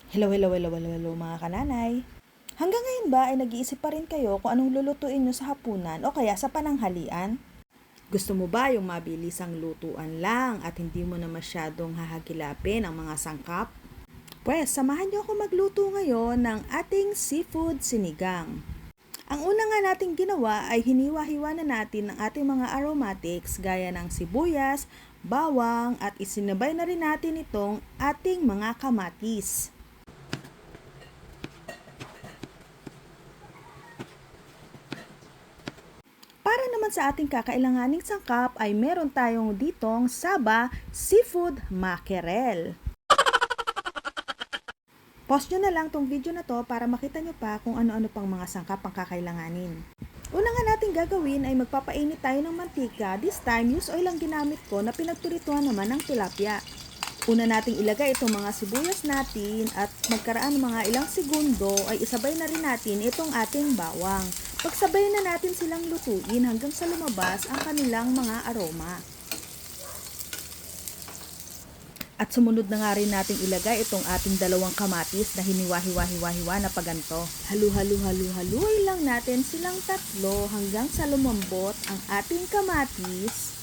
Hello mga kananay. Hanggang ngayon ba ay nag-iisip pa rin kayo kung anong lulutuin nyo sa hapunan o kaya sa pananghalian? Gusto mo ba yung mabilisang lutuan lang at hindi mo na masyadong hahagilapin ang mga sangkap? Pwes, samahan nyo ako magluto ngayon ng ating seafood sinigang. Ang una nga nating ginawa ay hiniwa-hiwa na natin ang ating mga aromatics gaya ng sibuyas, bawang at isinabay na rin natin itong ating mga kamatis. Para naman sa ating kakailanganing sangkap ay meron tayong ditong Saba Seafood Mackerel. Pause nyo na lang tong video na to para makita nyo pa kung ano-ano pang mga sangkap ang kakailanganin. Una nga natin gagawin ay magpapainit tayo ng mantika. This time, use oil ang ginamit ko na pinagturituhan naman ng tilapia. Una nating ilagay itong mga sibuyas natin at magkaraan ng mga ilang segundo ay isabay na rin natin itong ating bawang. Pagsabay na natin silang lutuin hanggang sa lumabas ang kanilang mga aroma. At sumunod na nga rin nating ilagay itong ating dalawang kamatis na hiniwa-hiwa-hiwa-hiwa na paganto. Halu-halu-halu-haluin lang natin silang tatlo hanggang sa lumambot ang ating kamatis.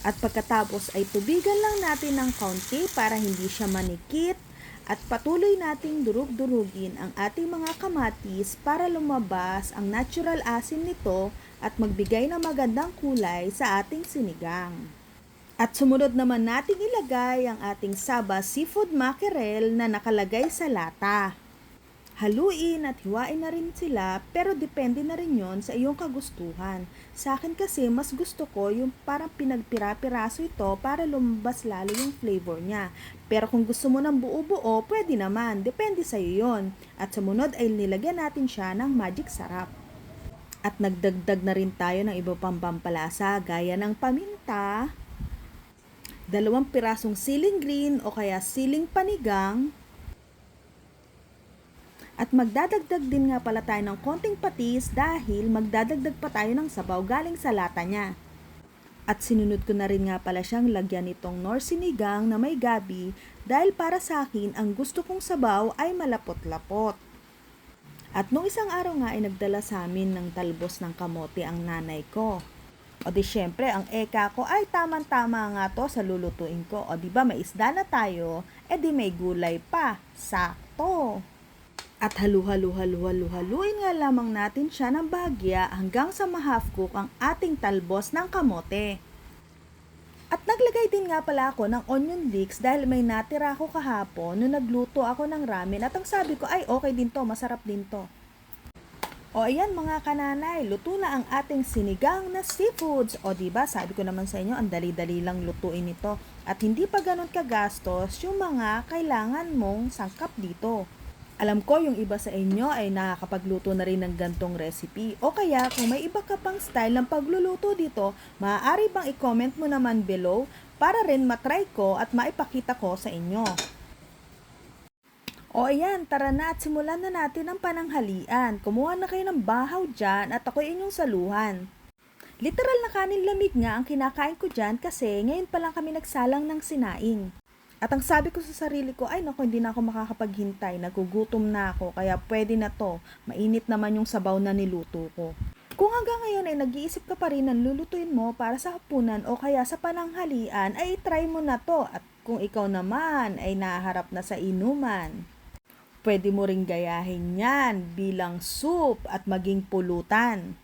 At pagkatapos ay tubigan lang natin ng kaunti para hindi siya manikit at patuloy nating durug-durugin ang ating mga kamatis para lumabas ang natural asin nito at magbigay ng magandang kulay sa ating sinigang. At sumunod naman nating ilagay ang ating Saba Seafood Mackerel na nakalagay sa lata. Haluin at hiwain na rin sila pero depende na rin yon sa iyong kagustuhan. Sa akin kasi mas gusto ko yung parang pinagpira-piraso ito para lumabas lalo yung flavor niya. Pero kung gusto mo ng buo-buo, pwede naman. Depende sa iyo yon. At sumunod ay nilagyan natin siya ng magic sarap. At nagdagdag na rin tayo ng iba pang pampalasa gaya ng paminta, 2 pirasong siling green o kaya siling panigang, at magdadagdag din nga pala tayo ng konting patis dahil magdadagdag pa tayo ng sabaw galing sa lata niya. At sinunod ko na rin nga pala siyang lagyan itong Knorr sinigang na may gabi dahil para sa akin ang gusto kong sabaw ay malapot-lapot. At nung isang araw nga ay nagdala sa amin ng talbos ng kamote ang nanay ko. O di syempre, ang eka ko ay tamang-tama nga to sa lulutuin ko. O di ba may isda na tayo, di may gulay pa. Sakto! At haluin nga lamang natin siya ng bahagya hanggang sa ma-half cook ang ating talbos ng kamote. At naglagay din nga pala ako ng onion leeks dahil may natira ako kahapon nung nagluto ako ng ramen at ang sabi ko ay okay din to, masarap din to. O ayan mga kananay, luto na ang ating sinigang na seafoods. O diba, sabi ko naman sa inyo, ang dali-dali lang lutuin ito. At hindi pa ganun kagastos yung mga kailangan mong sangkap dito. Alam ko yung iba sa inyo ay nakakapagluto na rin ng gantong recipe. O kaya kung may iba ka pang style ng pagluluto dito, maaari bang i-comment mo naman below para rin matry ko at maipakita ko sa inyo. O ayan, tara na at simulan na natin ang pananghalian. Kumuha na kayo ng bahaw dyan at ako inyong saluhan. Literal na kanin lamig nga ang kinakain ko dyan kasi ngayon pa lang kami nagsalang ng sinaing. At ang sabi ko sa sarili ko, ay naku, hindi na ako makakapaghintay, nagugutom na ako, kaya pwede na to, mainit naman yung sabaw na niluto ko. Kung hanggang ngayon ay nag-iisip ka pa rin ng lulutuin mo para sa hapunan o kaya sa pananghalian, ay try mo na to. At kung ikaw naman ay naharap na sa inuman, pwede mo ring gayahin yan bilang soup at maging pulutan.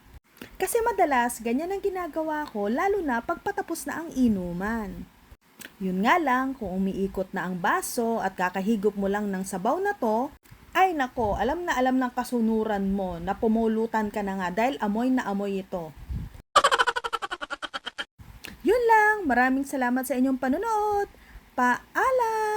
Kasi madalas, ganyan ang ginagawa ko lalo na pagpatapos na ang inuman. Yun nga lang, kung umiikot na ang baso at kakahigop mo lang ng sabaw na to, ay nako, alam na alam ng kasunuran mo na pumulutan ka na nga dahil amoy na amoy ito. Yun lang, maraming salamat sa inyong panonood. Paalam!